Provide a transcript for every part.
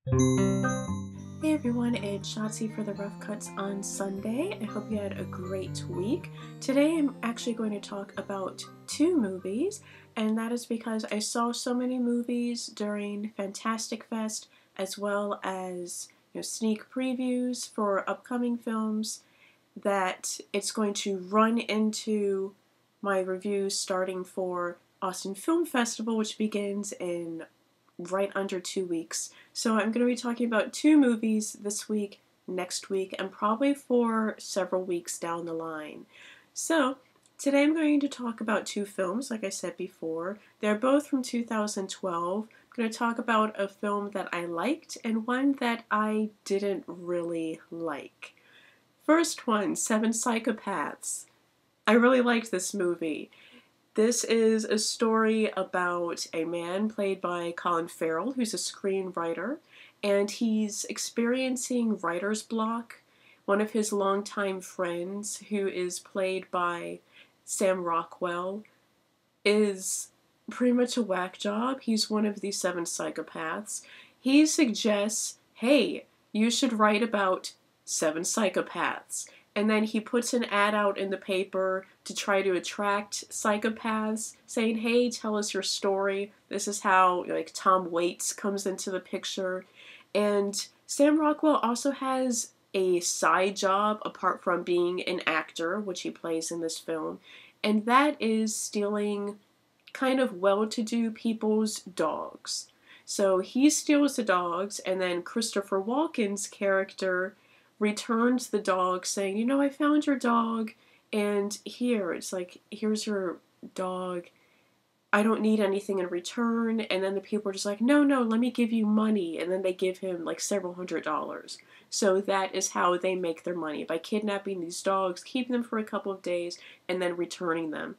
Hey everyone, it's Shotzi for the Rough Cuts on Sunday. I hope you had a great week. Today I'm actually going to talk about two movies, and that is because I saw so many movies during Fantastic Fest as well as sneak previews for upcoming films that it's going to run into my reviews starting for Austin Film Festival, which begins in right under 2 weeks. So I'm going to be talking about two movies this week, next week, and probably for several weeks down the line. So today I'm going to talk about two films, like I said before. They're both from 2012. I'm going to talk about a film that I liked and one that I didn't really like. First one, Seven Psychopaths. I really liked this movie. This is a story about a man played by Colin Farrell, who's a screenwriter, and he's experiencing writer's block. One of his longtime friends, who is played by Sam Rockwell, is pretty much a whack job. He's one of the seven psychopaths. He suggests, hey, you should write about seven psychopaths. And then he puts an ad out in the paper to try to attract psychopaths, saying, hey, tell us your story. This is how, Tom Waits comes into the picture. And Sam Rockwell also has a side job apart from being an actor, which he plays in this film. And that is stealing kind of well-to-do people's dogs. So he steals the dogs, and then Christopher Walken's character returns the dog saying, I found your dog, and here's your dog. I don't need anything in return. And then the people are just like, no, let me give you money. And then they give him several $100s. So that is how they make their money, by kidnapping these dogs, keeping them for a couple of days, and then returning them.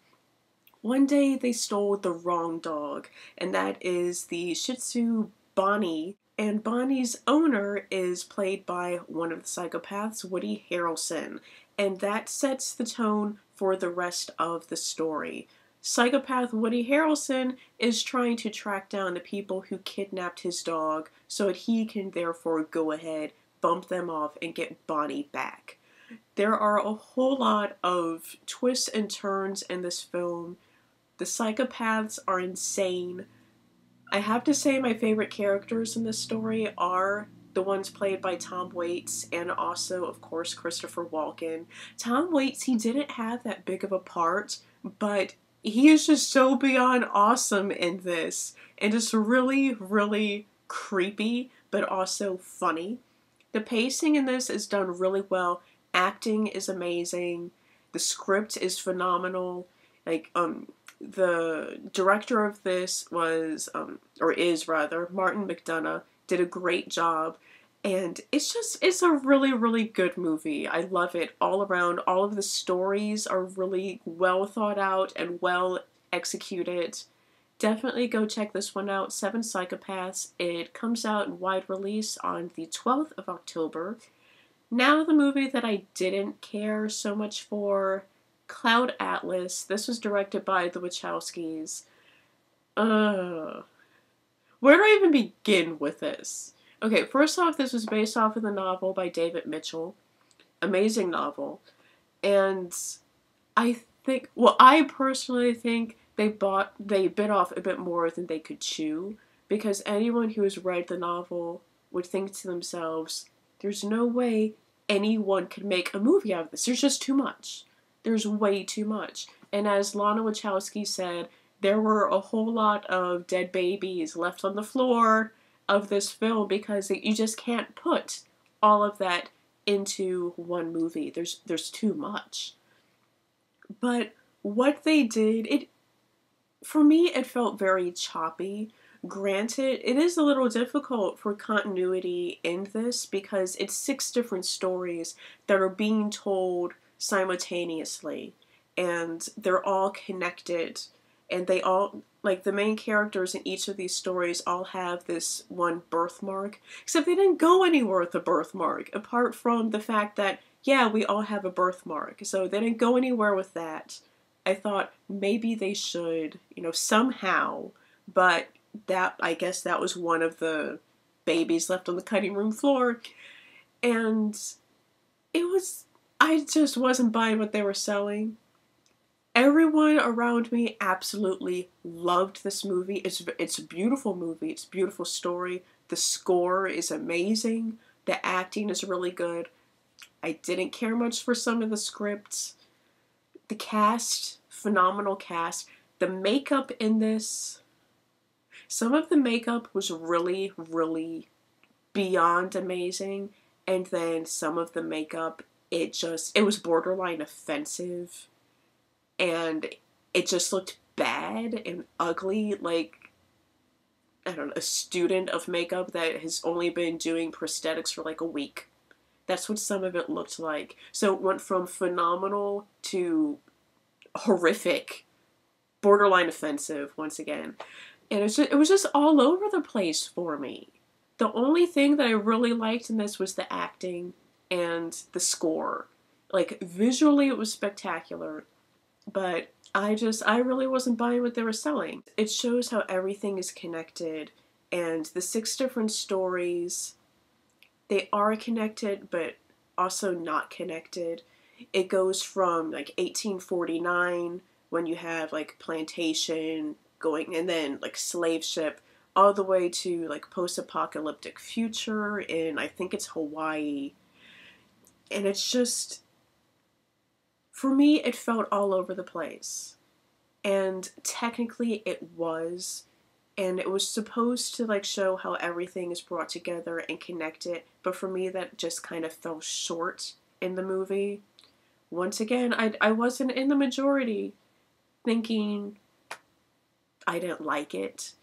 One day they stole the wrong dog, and that is the Shih Tzu Bonnie. And Bonnie's owner is played by one of the psychopaths, Woody Harrelson, and that sets the tone for the rest of the story. Psychopath Woody Harrelson is trying to track down the people who kidnapped his dog so that he can therefore go ahead, bump them off, and get Bonnie back. There are a whole lot of twists and turns in this film. The psychopaths are insane. I have to say my favorite characters in this story are the ones played by Tom Waits and also, of course, Christopher Walken. Tom Waits, he didn't have that big of a part, but he is just so beyond awesome in this. And just really, really creepy, but also funny. The pacing in this is done really well. Acting is amazing. The script is phenomenal. The director of this was, is rather, Martin McDonagh, did a great job. And it's a really, really good movie. I love it all around. All of the stories are really well thought out and well executed. Definitely go check this one out, Seven Psychopaths. It comes out in wide release on the 12th of October. Now the movie that I didn't care so much for, Cloud Atlas. This was directed by the Wachowskis. Where do I even begin with this? Okay, first off, this was based off of the novel by David Mitchell. Amazing novel. And I personally think they bit off a bit more than they could chew, because anyone who has read the novel would think to themselves, there's no way anyone could make a movie out of this. There's just too much. There's way too much. And as Lana Wachowski said, there were a whole lot of dead babies left on the floor of this film because you just can't put all of that into one movie. There's too much. But what they did, for me, it felt very choppy. Granted, it is a little difficult for continuity in this because it's 6 different stories that are being told simultaneously, and they're all connected, and they all, the main characters in each of these stories all have this one birthmark, except they didn't go anywhere with the birthmark, apart from the fact that, yeah, we all have a birthmark, so they didn't go anywhere with that. I thought maybe they should, somehow, but I guess that was one of the babies left on the cutting room floor. And I just wasn't buying what they were selling. Everyone around me absolutely loved this movie. It's a beautiful movie. It's a beautiful story. The score is amazing. The acting is really good. I didn't care much for some of the scripts. The cast, phenomenal cast. The makeup in this, some of the makeup was really, really beyond amazing. And then some of the makeup, it was borderline offensive. And it just looked bad and ugly, like, I don't know, a student of makeup that has only been doing prosthetics for like a week. That's what some of it looked like. So it went from phenomenal to horrific, borderline offensive once again. And it was just all over the place for me. The only thing that I really liked in this was the acting and the score. Like, visually it was spectacular, but I really wasn't buying what they were selling. It shows how everything is connected, and the 6 different stories, they are connected, but also not connected. It goes from, like, 1849, when you have, like, plantation going, and then, like, slave ship, all the way to, like, post-apocalyptic future in, I think it's Hawaii. And it's just, for me, it felt all over the place. And technically it was. And it was supposed to, like, show how everything is brought together and connected. But for me, that just kind of fell short in the movie. Once again, I wasn't in the majority thinking I didn't like it.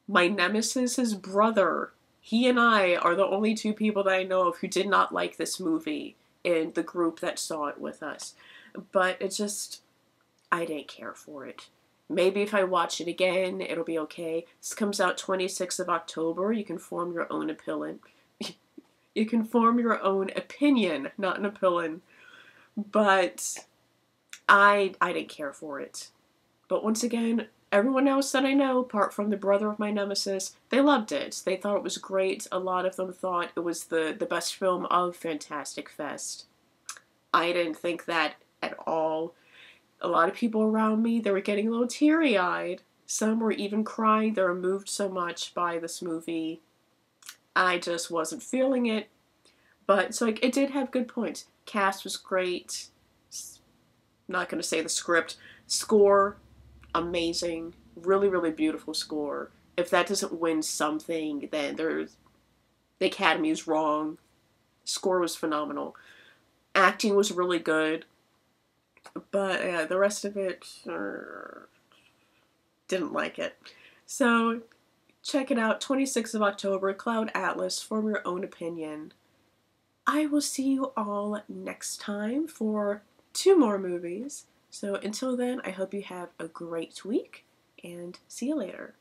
My nemesis, his brother, he and I are the only 2 people that I know of who did not like this movie in the group that saw it with us. But it just, I didn't care for it. Maybe if I watch it again, it'll be okay. This comes out 26th of October. You can form your own opinion. You can form your own opinion, not an opinion. But I didn't care for it. But once again, everyone else that I know, apart from the brother of my nemesis, they loved it. They thought it was great. A lot of them thought it was the best film of Fantastic Fest. I didn't think that at all. A lot of people around me, they were getting a little teary-eyed. Some were even crying. They were moved so much by this movie. I just wasn't feeling it. But, so, like, it did have good points. Cast was great. Not gonna say the script. Score, amazing. Really, really beautiful score. If that doesn't win something, then the Academy is wrong. Score was phenomenal. Acting was really good. But, yeah, the rest of it, didn't like it. So, check it out, 26th of October, Cloud Atlas, form your own opinion. I will see you all next time for 2 more movies. So until then, I hope you have a great week, and see you later.